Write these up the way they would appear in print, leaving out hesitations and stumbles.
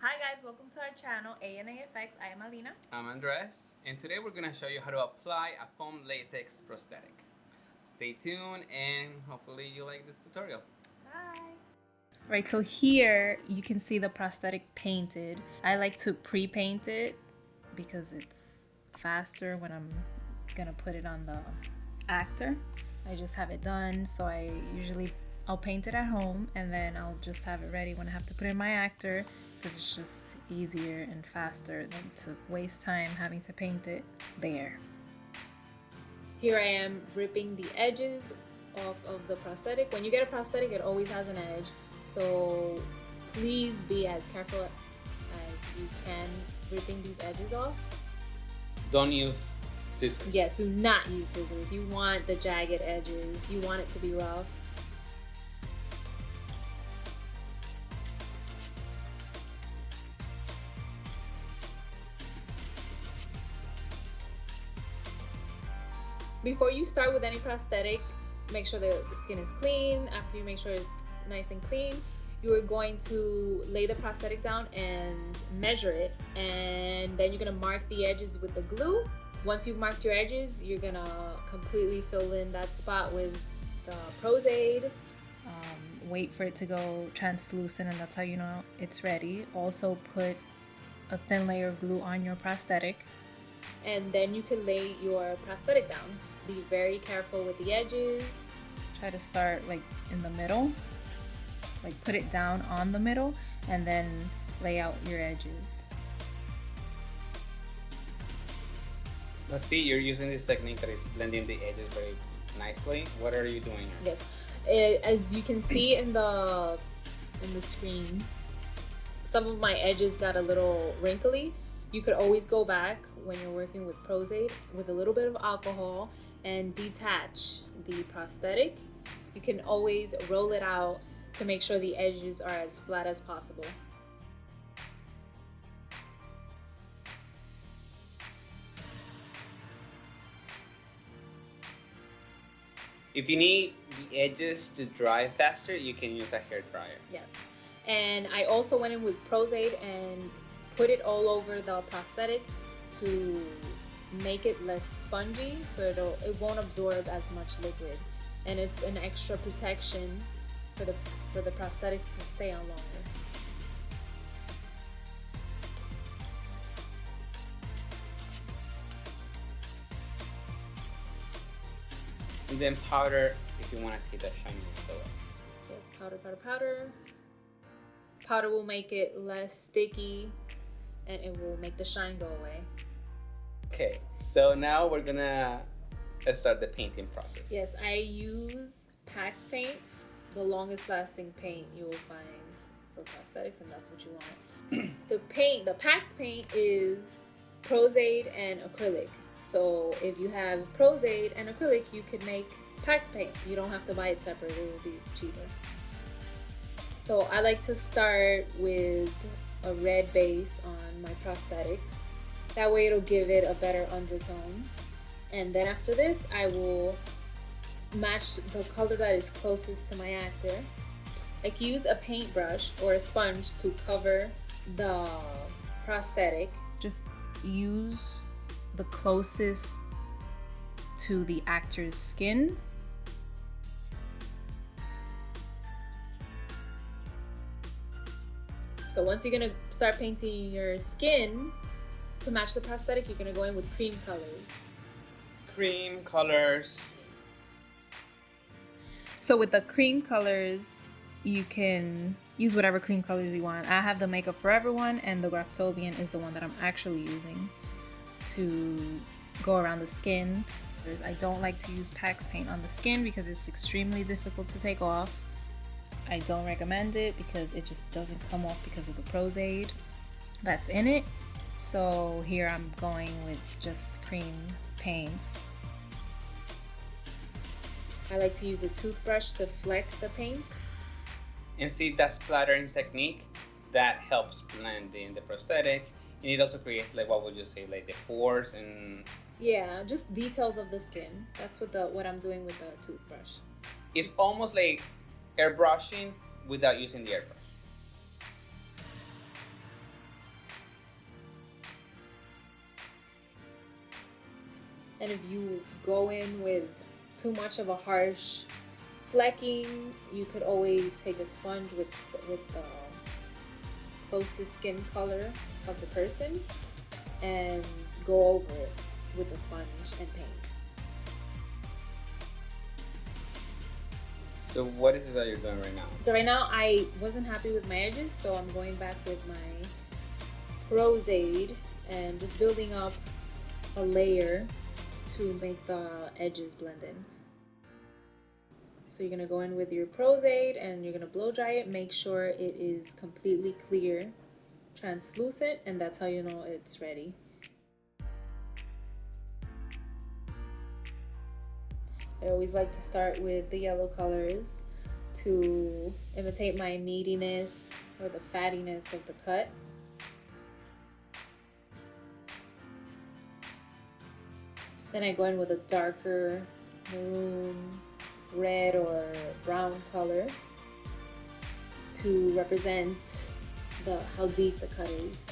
Hi guys, welcome to our channel, ANAFX. I am Alina. I'm Andres, and today we're going to show you how to apply a foam latex prosthetic. Stay tuned and hopefully you like this tutorial. Bye! Right, so here you can see the prosthetic painted. I like to pre-paint it because it's faster when I'm gonna put it on the actor. I just have it done, so I'll paint it at home and then I'll just have it ready when I have to put it in my actor, because it's just easier and faster than to waste time having to paint it there. Here I am ripping the edges off of the prosthetic. When you get a prosthetic, it always has an edge, so please be as careful as you can ripping these edges off. Don't use scissors. Yeah, do not use scissors. You want the jagged edges. You want it to be rough. Before you start with any prosthetic, make sure the skin is clean. After you make sure it's nice and clean, you are going to lay the prosthetic down and measure it, and then you're gonna mark the edges with the glue. Once you've marked your edges, you're gonna completely fill in that spot with the Pros-aide. Wait for it to go translucent, and that's how you know it's ready. Also put a thin layer of glue on your prosthetic, and then you can lay your prosthetic down. Be very careful with the edges. Try to start like in the middle, like put it down on the middle and then lay out your edges. Let's see, you're using this technique that is blending the edges very nicely. What are you doing here? Yes, as you can see in the screen, some of my edges got a little wrinkly. You could always go back when you're working with Pros-aide with a little bit of alcohol and detach the prosthetic. You can always roll it out to make sure the edges are as flat as possible. If you need the edges to dry faster, you can use a hair dryer. Yes, and I also went in with Pros-aide and put it all over the prosthetic to make it less spongy, so it won't absorb as much liquid, and it's an extra protection for the prosthetics to stay on longer. And then powder if you want to take that shininess away. Yes, powder. Powder will make it less sticky and it will make the shine go away. Okay, so now we're gonna start the painting process. Yes, I use PAX paint, the longest lasting paint you will find for prosthetics, and that's what you want. The PAX paint is Pros-aide and acrylic. So if you have Pros-aide and acrylic, you could make PAX paint. You don't have to buy it separate, it will be cheaper. So I like to start with a red base on my prosthetics. That way it'll give it a better undertone. And then after this, I will match the color that is closest to my actor. Like, use a paintbrush or a sponge to cover the prosthetic. Just use the closest to the actor's skin. So once you're gonna start painting your skin to match the prosthetic, you're gonna go in with cream colors. Cream colors. So with the cream colors, you can use whatever cream colors you want. I have the Makeup Forever one, and the Graftobian is the one that I'm actually using to go around the skin. I don't like to use PAX paint on the skin because it's extremely difficult to take off. I don't recommend it because it just doesn't come off because of the Pros-aide that's in it. So here I'm going with just cream paints. I like to use a toothbrush to fleck the paint. And see, that splattering technique that helps blend in the prosthetic, and it also creates, like, what would you say, like the pores and yeah, just details of the skin. That's what I'm doing with the toothbrush. It's almost like airbrushing without using the airbrush. And if you go in with too much of a harsh flecking, you could always take a sponge with the closest skin color of the person and go over it with a sponge and paint. So what is it that you're doing right now? So right now I wasn't happy with my edges, so I'm going back with my Pros-aide and just building up a layer to make the edges blend in. So you're gonna go in with your Pros-aide and you're gonna blow dry it. Make sure it is completely clear, translucent, and that's how you know it's ready. I always like to start with the yellow colors to imitate my meatiness or the fattiness of the cut. Then I go in with a darker maroon, red or brown color to represent how deep the cut is.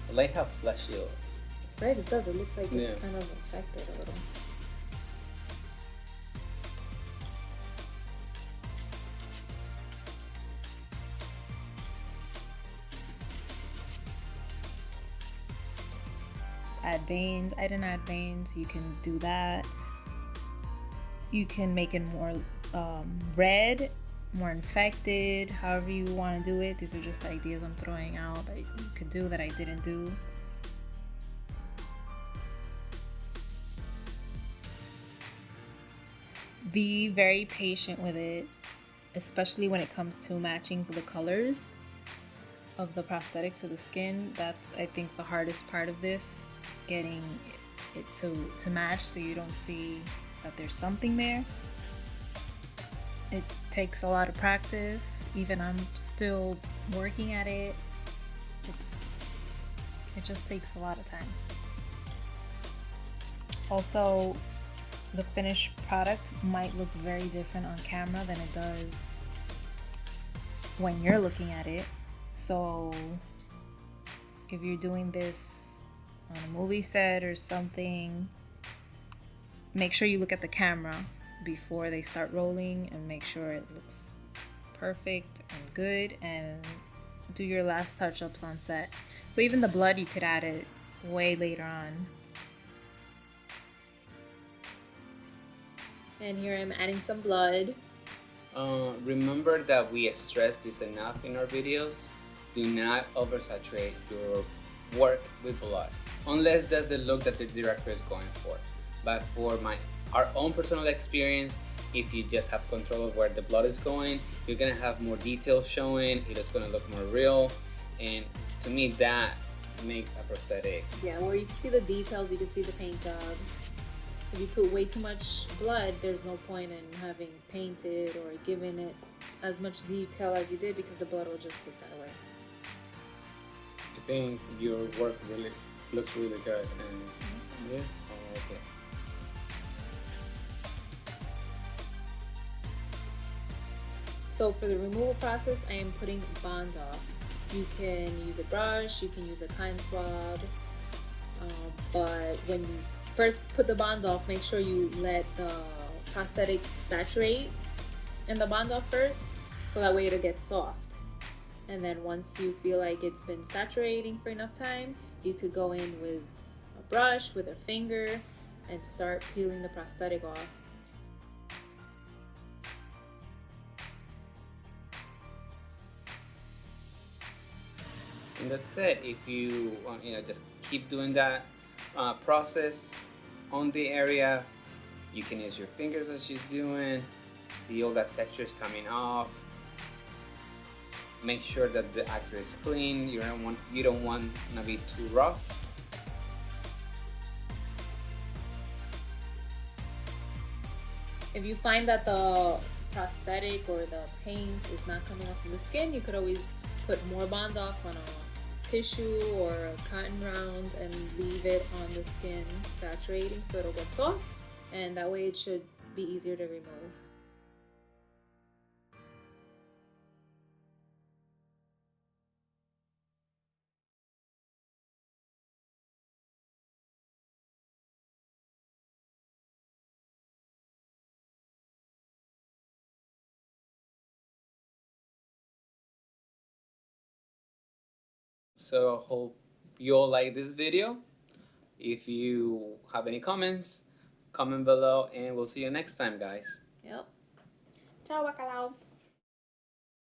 I like how fleshy it looks. Right, it does. It looks like it's kind of infected a little. Add veins. I didn't add veins. You can do that. You can make it more red, more infected, however you want to do it. These are just ideas I'm throwing out that you could do that I didn't do. Be very patient with it, especially when it comes to matching the colors of the prosthetic to the skin. That's, I think, the hardest part of this, getting it to match so you don't see that there's something there. It takes a lot of practice. Even I'm still working at it. It just takes a lot of time. Also, the finished product might look very different on camera than it does when you're looking at it. So if you're doing this on a movie set or something, make sure you look at the camera before they start rolling and make sure it looks perfect and good, and do your last touch-ups on set. So even the blood, you could add it way later on. And here I'm adding some blood. Remember that we stress this enough in our videos. Do not oversaturate your work with blood, unless that's the look that the director is going for. But for our own personal experience, if you just have control of where the blood is going, you're gonna have more details showing. It is gonna look more real, and to me, that makes a prosthetic. Yeah, where you can see the details, you can see the paint job. If you put way too much blood, there's no point in having painted or giving it as much detail as you did, because the blood will just take that away. I think your work really looks really good, and yeah, I like it. So for the removal process, I am putting Bond off. You can use a brush, you can use a cotton swab, but when you first put the Bond off, make sure you let the prosthetic saturate in the Bond off first, so that way it'll get soft. And then once you feel like it's been saturating for enough time, you could go in with a brush, with a finger, and start peeling the prosthetic off. And that's it. If you want, just keep doing that process on the area. You can use your fingers as she's doing. See all that texture is coming off. Make sure that the actor is clean. You don't want to be too rough. If you find that the prosthetic or the paint is not coming off of the skin, you could always put more Bond off on a tissue or a cotton round and leave it on the skin saturating so it'll get soft, and that way it should be easier to remove. So hope you all like this video. If you have any comments, comment below, and we'll see you next time, guys. Yep. Ciao, bacalao.